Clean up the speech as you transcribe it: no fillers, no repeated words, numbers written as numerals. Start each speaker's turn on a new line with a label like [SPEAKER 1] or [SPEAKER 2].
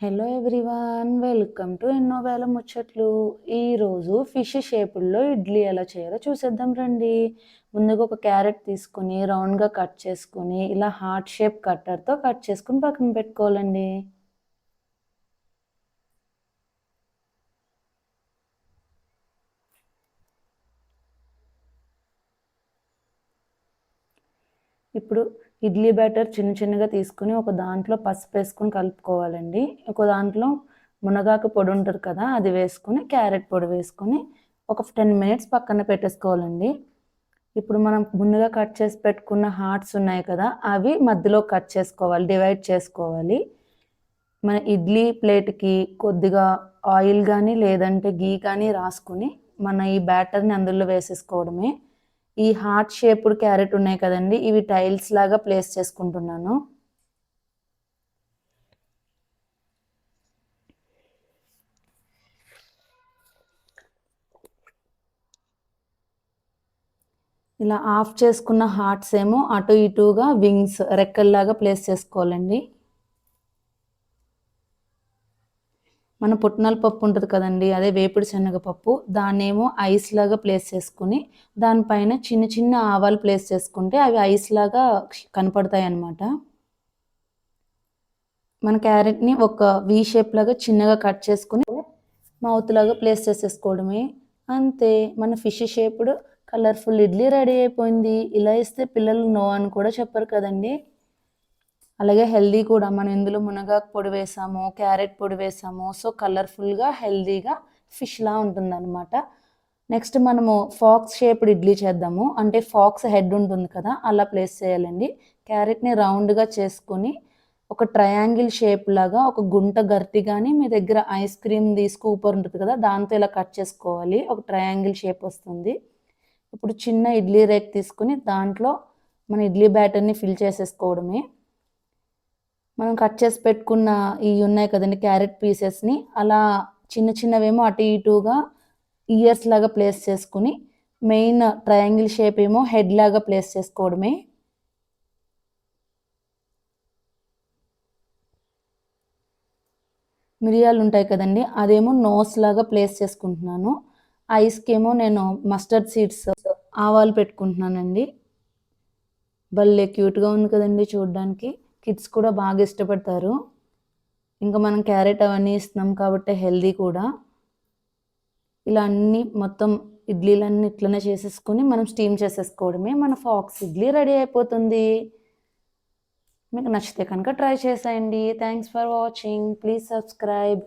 [SPEAKER 1] Hello everyone, welcome to ఎన్నో వేల ముచ్చట్లు. ఈరోజు ఫిష్ షేపుల్లో ఇడ్లీ ఎలా చేయాలో చూసేద్దాం రండి. ముందుగా ఒక క్యారెట్ తీసుకొని రౌండ్గా కట్ చేసుకొని ఇలా హార్ట్ షేప్ కట్టర్తో కట్ చేసుకుని పక్కన పెట్టుకోవాలండి. ఇప్పుడు ఇడ్లీ బ్యాటర్ చిన్న చిన్నగా తీసుకుని ఒక దాంట్లో పసుపు వేసుకుని కలుపుకోవాలండి. ఒక దాంట్లో మునగాకు పొడి ఉంటుంది కదా, అది వేసుకుని క్యారెట్ పొడి వేసుకొని ఒక 10 మినిట్స్ పక్కన పెట్టేసుకోవాలండి. ఇప్పుడు మనం ముందుగా కట్ చేసి పెట్టుకున్న హార్ట్స్ ఉన్నాయి కదా, అవి మధ్యలో కట్ చేసుకోవాలి, డివైడ్ చేసుకోవాలి. మన ఇడ్లీ ప్లేట్కి కొద్దిగా ఆయిల్ కానీ లేదంటే గీ కానీ రాసుకుని మన ఈ బ్యాటర్ని అందులో వేసేసుకోవడమే. ఈ హార్ట్ షేప్డ్ క్యారెట్ ఉన్నాయి కదండి, ఇవి టైల్స్ లాగా ప్లేస్ చేసుకుంటున్నాను. ఇలా ఆఫ్ చేసుకున్న హార్ట్స్ ఏమో అటు ఇటుగా వింగ్స్ రెక్కల్లాగా ప్లేస్ చేసుకోవాలండి. మన పుట్నాల పప్పు ఉంటుంది కదండి, అదే వేపుడు శనగపప్పు, దాన్నేమో ఐస్ లాగా ప్లేస్ చేసుకుని దానిపైన చిన్న చిన్న ఆవాలు ప్లేస్ చేసుకుంటే అవి ఐస్ లాగా కనపడతాయి అన్నమాట. మన క్యారెట్ని ఒక వీ షేప్ లాగా చిన్నగా కట్ చేసుకుని మౌత్ లాగా ప్లేస్ చేసేసుకోవడమే. అంతే, మన fish shaped colourful idli ready అయిపోయింది. ఇలా ఇస్తే పిల్లలు నో అని కూడా చెప్పరు కదండి. అలాగే హెల్దీ కూడా. మనం ఇందులో మునగాకు పొడి వేసాము, క్యారెట్ పొడి వేసాము, సో కలర్ఫుల్గా హెల్దీగా ఫిష్లా ఉంటుందన్నమాట. నెక్స్ట్ మనము ఫాక్స్ షేప్డ్ ఇడ్లీ చేద్దాము. అంటే ఫాక్స్ హెడ్ ఉంటుంది కదా, అలా ప్లేస్ చేయాలండి. క్యారెట్ని రౌండ్గా చేసుకొని ఒక ట్రయాంగిల్ షేప్ లాగా ఒక గుంట గరిటె కానీ మీ దగ్గర ఐస్ క్రీమ్ది స్కూపర్ ఉంటుంది కదా, దాంతో ఇలా కట్ చేసుకోవాలి. ఒక ట్రయాంగిల్ షేప్ వస్తుంది. ఇప్పుడు చిన్న ఇడ్లీ రేక్ తీసుకుని దాంట్లో మన ఇడ్లీ బ్యాటర్ని ఫిల్ చేసేసుకోవడమే. మనం కట్ చేసి పెట్టుకున్న ఇవి ఉన్నాయి కదండి క్యారెట్ పీసెస్ని, అలా చిన్న చిన్నవేమో అటు ఇటుగా ఇయర్స్ లాగా ప్లేస్ చేసుకుని మెయిన్ ట్రయాంగిల్ షేప్ ఏమో హెడ్ లాగా ప్లేస్ చేసుకోవడమే. మిరియాలు ఉంటాయి కదండి, అదేమో నోస్ లాగా ప్లేస్ చేసుకుంటున్నాను. ఐస్కి ఏమో నేను మస్టర్డ్ సీడ్స్ ఆవాలు పెట్టుకుంటున్నానండి. భలే క్యూట్గా ఉంది కదండి చూడడానికి. కిడ్స్ కూడా బాగా ఇష్టపడతారు. ఇంకా మనం క్యారెట్ అవన్నీ ఇస్తున్నాం కాబట్టి హెల్దీ కూడా. ఇలా అన్నీ మొత్తం ఇడ్లీలన్నీ ఇట్లనే చేసేసుకొని మనం స్టీమ్ చేసేసుకోవడమే. మన ఫాక్స్ ఇడ్లీ రెడీ అయిపోతుంది. మీకు నచ్చితే కనుక ట్రై చేసేయండి. Thanks for watching. Please subscribe.